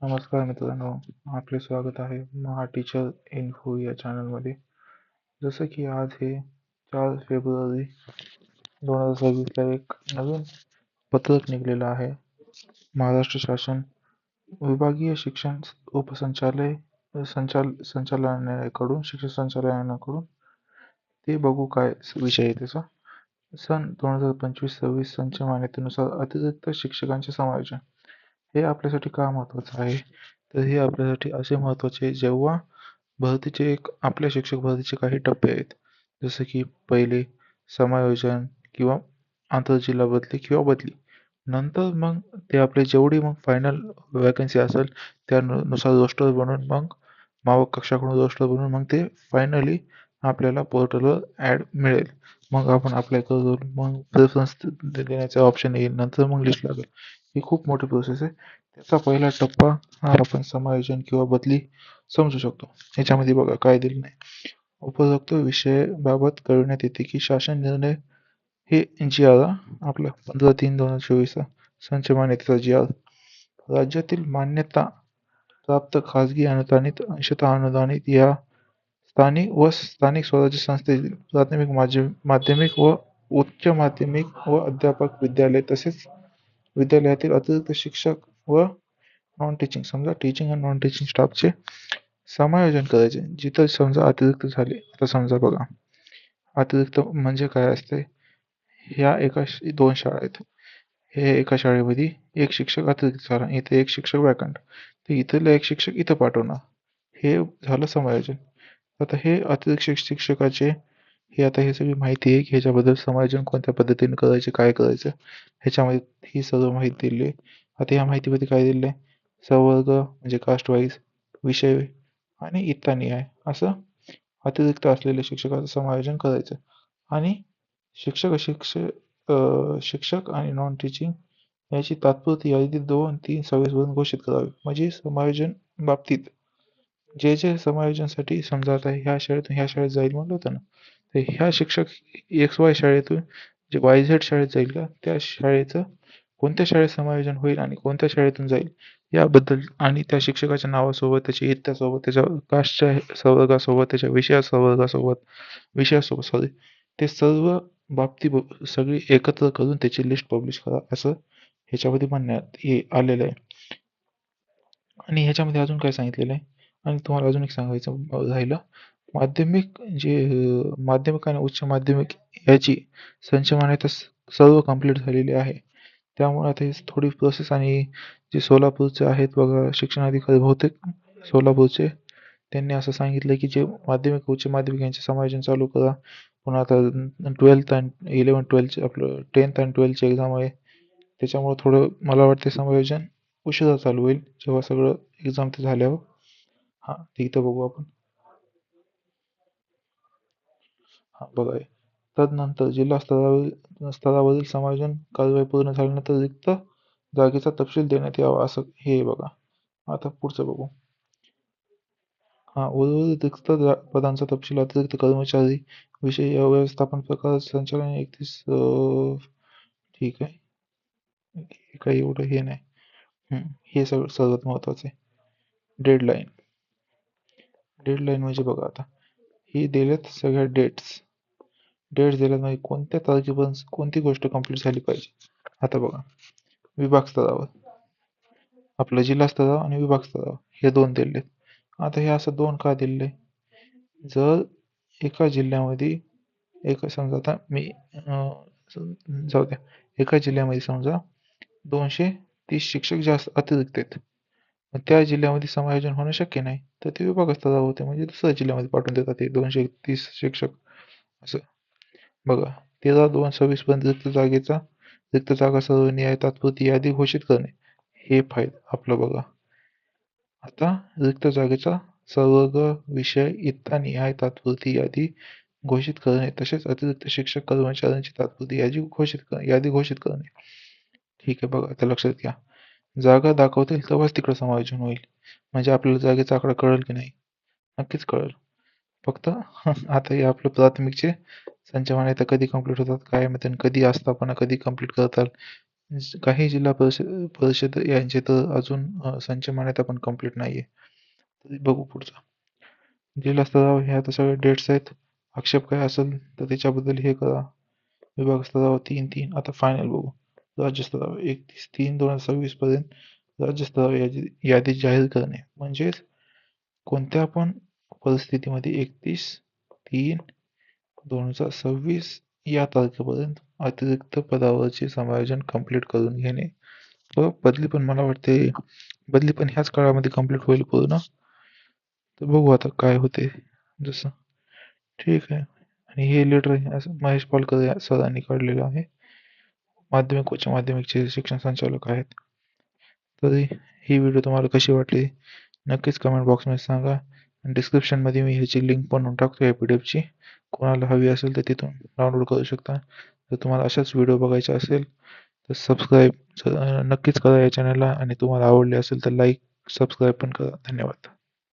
नमस्कार मित्रांनो, आपले स्वागत आहे महा टीचर इन्फो या चॅनलमध्ये. जसं की आज हे 4 फेब्रुवारी 2026ला एक नवीन पत्रक निघालेलं आहे. महाराष्ट्र शासन विभागीय शिक्षण संचालनालयाकडून शिक्षण संचालनालयाकडून ते बघू काय विषय आहे त्याचा. सन 2025-26 संच मान्यतेनुसार अतिरिक्त शिक्षकांचे समायोजन. हे आपल्यासाठी का महत्त्वाचं आहे? तर हे आपल्यासाठी असे महत्त्वाचे आहे जेव्हा आपल्या शिक्षक भरतीचे काही टप्पे आहेत. जसं की पहिले समायोजन किंवा आंतरजिल्हा बदली किंवा बदली. नंतर मग ते आपले जेवढी मग फायनल वॅकन्सी असेल त्यानुसार रोस्टर बनवून मग मावक कक्षाकडून रोस्टर बनवून मग ते फायनली आपल्याला पोर्टलवर ॲड मिळेल. मग आपण अप्लाय करू, मग प्रेफरन्स देण्याचा ऑप्शन येईल, नंतर मग लिस्ट लागेल. ही खूप मोठी प्रोसेस आहे. त्याचा पहिला टप्पा हा आपण समायोजन किंवा बदली समजू शकतो. ह्याच्यामध्ये बघा काय दिलं नाही. उपरोक्त विषयाबाबत कळविण्यात येते की शासन निर्णय हे जी आर आपला 15/3/2024 संच मान्यतेचा जी आर राज्यातील मान्यता प्राप्त खाजगी अनुदानित अंशतः अनुदानित या स्थानिक स्वराज्य संस्थेतील प्राथमिक माध्यमिक व उच्च माध्यमिक व अध्यापक विद्यालय तसेच विद्यालयातील अतिरिक्त शिक्षक व नॉन टीचिंग समजा टीचिंग आणि नॉन टीचिंग स्टाफचे समायोजन करायचे. जिथं समजा अतिरिक्त झाले, आता समजा बघा अतिरिक्त म्हणजे काय असते, ह्या दोन शाळा आहेत. हे एका शाळेमध्ये एक शिक्षक अतिरिक्त झाला, इथे एक शिक्षक वॅकंट, तर इथला एक शिक्षक इथं पाठवणार. हे झालं समायोजन. आता हे अतिरिक्त शिक्षकाचे आता हे सगळी माहिती आहे की ह्याच्याबद्दल समायोजन कोणत्या पद्धतीने करायचे, काय करायचं, ह्याच्यामध्ये ही सर्व माहिती दिली आहे. आता या माहितीमध्ये काय दिलं आहे, संवर्ग म्हणजे कास्ट वाईज, विषय आणि इत्तानिहाय असं अतिरिक्त असलेल्या शिक्षकाचं समायोजन करायचं. आणि शिक्षक आणि नॉन टीचिंग याची तात्पुरती यादी 2-3-26 वरून घोषित करावी. म्हणजे समायोजन बाबतीत जे समायोजनासाठी समजा आता ह्या शाळेतून ह्या शाळेत जाईल म्हणलं होतं ना, तर ह्या शिक्षक XY शाळेतून जे YZ शाळेत जाईल का, त्या शाळेचं कोणत्या शाळेत समायोजन होईल आणि कोणत्या शाळेतून जाईल याबद्दल आणि त्या शिक्षकाच्या नावासोबत, त्याच्या इत्त्यासोबत, त्याच्या कास्टच्या संवर्गासोबत, त्याच्या विषयासोबत सॉरी, ते सर्व बाबती सगळी एकत्र करून त्याची लिस्ट पब्लिश करा असं ह्याच्यामध्ये म्हणण्यात आलेलं आहे. आणि ह्याच्यामध्ये अजून काय सांगितलेलं आहे आणि तुम्हाला अजून एक सांगायचं राहिलं, माध्यमिक आणि उच्च माध्यमिक याची संच मान्यता सर्व कंप्लीट झालेली आहे. त्यामुळे आता ही थोडी प्रोसेस आणि जे सोलापूरचे आहेत बघा शिक्षणाधिकारी बहुतेक सोलापूरचे, त्यांनी असं सांगितलं की जे माध्यमिक उच्च माध्यमिक यांचे समायोजन चालू करा. पण आता 11th-12th आपलं 10th आणि 12th एक्झाम आहे, त्याच्यामुळे थोडं मला वाटते समायोजन उशिरा चालू होईल जेव्हा सगळं एक्झाम ते झाल्यावर. हां, ते इथं बघू आपण. हां, बघा हे. तदनंतर जिल्हा स्तरावरील समायोजन कारवाई पूर्ण झाल्यानंतर रिक्त जागेचा तपशील देण्यात यावा असं हे आहे बघा. आता पुढचं बघू. उर्वरित रिक्त पदांचा तपशील अतिरिक्त कर्मचारी विषयी व्यवस्थापन प्रकार संचालन 31 ठीक आहे. हे काही एवढं हे नाही. हे सर्वात महत्त्वाचं आहे. डेडलाईन. डेडलाईन म्हणजे बघा आता ही दिल्यात सगळ्या डेट्स दिल्यात, म्हणजे कोणत्या तारखेपर्यंत कोणती गोष्ट कंप्लीट झाली पाहिजे. आता बघा विभाग स्तरावर आपलं जिल्हा स्तरावर आणि विभाग स्तरावर हे 2 दिलेत. आता हे असं 2 का दिले, जर एका जिल्ह्यामध्ये समजा आता मी जाऊ द्या, एका जिल्ह्यामध्ये समजा 230 शिक्षक जास्त अतिरिक्त आहेत, मग त्या जिल्ह्यामध्ये समायोजन होणं शक्य नाही, तर ते विभाग स्तरावर होते, म्हणजे दुसऱ्या जिल्ह्यामध्ये पाठवून देतात ते 230 शिक्षक असं. बघा 13/2/26 पर्यंत रिक्त जागा सर्वनिहाय तात्पुरती यादी घोषित करणे हे फायदा आपलं बघा. आता रिक्त जागेचा संवर्ग विषय इत्तानिहाय तात्पुरती यादी घोषित करणे तसेच अतिरिक्त शिक्षक कर्मचाऱ्यांची तात्पुरती यादी घोषित करणे. ठीक आहे, बघा आता लक्षात घ्या, जागा दाखवतील तेव्हाच तिकडं समायोजन होईल. म्हणजे आपल्याला जागेचा आकडा कळेल की नाही, नक्कीच कळेल. फक्त आता हे आपलं प्राथमिकचे संच मान्यता कधी कंप्लीट होतात, काय माहिती, कधी आस्थापना कधी कंप्लीट करतात, काही जिल्हा परिषद यांचे तर अजून संच मान्यता पण कंप्लीट नाही आहे. बघू पुढचं. जिल्हा स्तरावर ह्या आता सगळ्या डेट्स आहेत. आक्षेप काय असेल तर त्याच्याबद्दल हे करा. विभाग स्तरावर 3-3. आता फायनल बघू. राज्य स्तरावर 31/3/2026 पर्यंत राज्य स्तरावर यादी जाहीर करणे. म्हणजेच कोणत्या पण परिस्थितीमध्ये 31/3/2026 या तारखेपर्यंत अतिरिक्त पदावरचे समायोजन कंप्लीट करून घेणे. व बदली पण मला वाटते बदली पण ह्याच काळामध्ये कंप्लीट होईल पूर्ण. तर बघू आता काय होते जसं. ठीक आहे. आणि हे लेटर महेश पालकर या सरांनी काढलेलं आहे. माध्यमिक उच्च माध्यमिकचे शिक्षण संचालक आहेत. तरी ही व्हिडिओ तुम्हाला कशी वाटली नक्कीच कमेंट बॉक्समध्ये सांगा. आणि डिस्क्रिप्शनमध्ये मी ह्याची लिंक बनवून टाकतो या PDF ची. कोणाला हवी असेल तर तिथून डाउनलोड करू शकता. जर तुम्हाला अशाच व्हिडिओ बघायचे असेल तर सबस्क्राईब नक्कीच करा या चॅनलला आणि तुम्हाला आवडले असेल तर लाईक सबस्क्राईब पण करा. धन्यवाद.